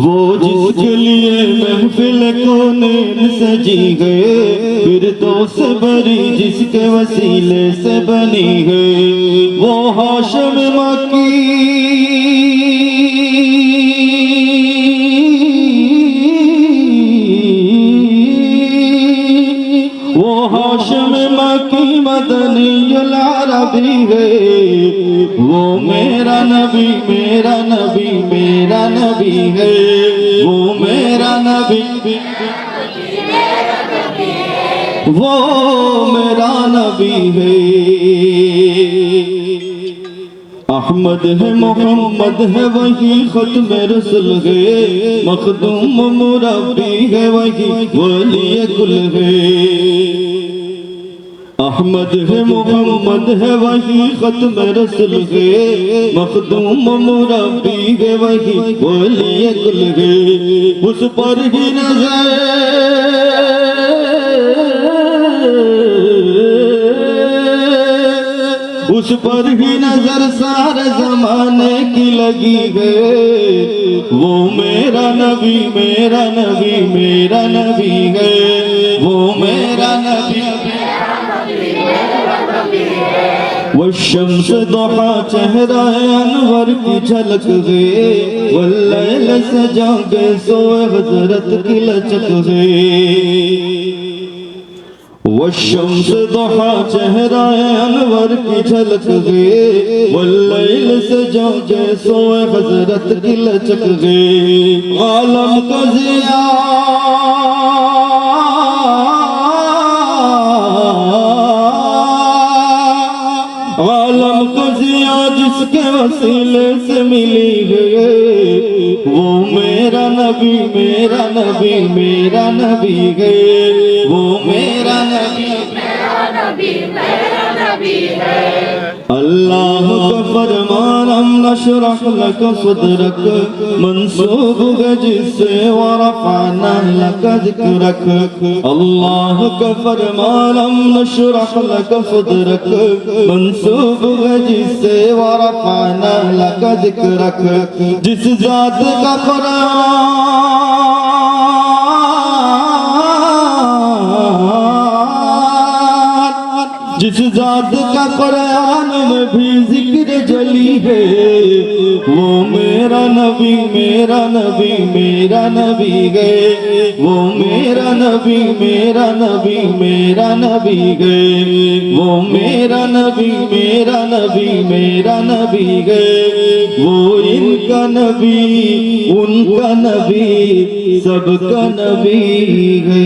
वो जिसके लिए महफिल कोनेर सजी है, फिरदौस बरी जिसके वसीले से बनी है, वो हाशम मक्की वो हाशम मक्की मदनीयुल अरबी है, वो मेरा नबी मेरा नबी मेरा नबी है, वो मेरा नबी वो मेरा नबी है। अहमद है मोहम्मद है वही खत्म रसूल है, मखदूम मुरब्बी है वही वली कुल है। अहमद है मोहम्मद है वही खत्म रसूल है, मखदूम मुरब्बी है वही वली कुल है। उस पर ही नजर उस पर ही नजर सारे जमाने की लगी है, वो मेरा नबी मेरा नबी मेरा नबी है, वो मेरा नबी वो शम्स दुहा चेहरा अनवर की झलक है, वल्लैल सजा के सोए हजरत की लचक है। वो शम्स दुहा चेहरा अनवर की झलक है, वल्लैल सजा के सोए हजरत की लचक है। आलम का ज़िया आलम को ज़िया जिसके वसीले से मिली है, वो मेरा नबी मेरा नबी मेरा नबी है, वो मेरा नबी मेरा नबी है। अल्लाह का फरमान हम नशरह लक सदरक मंसूब है जिससे वरफ़अना लक ज़िक्रक। अल्लाह का फरमान हम नशरह लक सदरक मंसूब है जिससे वरफ़अना लक ज़िक्रक। जिस ज़ात का जिस ज़ात का कुरान में भी जिक्र जली है, वो मेरा नबी मेरा नबी मेरा नबी है, वो मेरा नबी मेरा नबी मेरा नबी है, वो मेरा नबी मेरा नबी मेरा नबी है, वो इनका नबी उनका नबी सबका नबी है।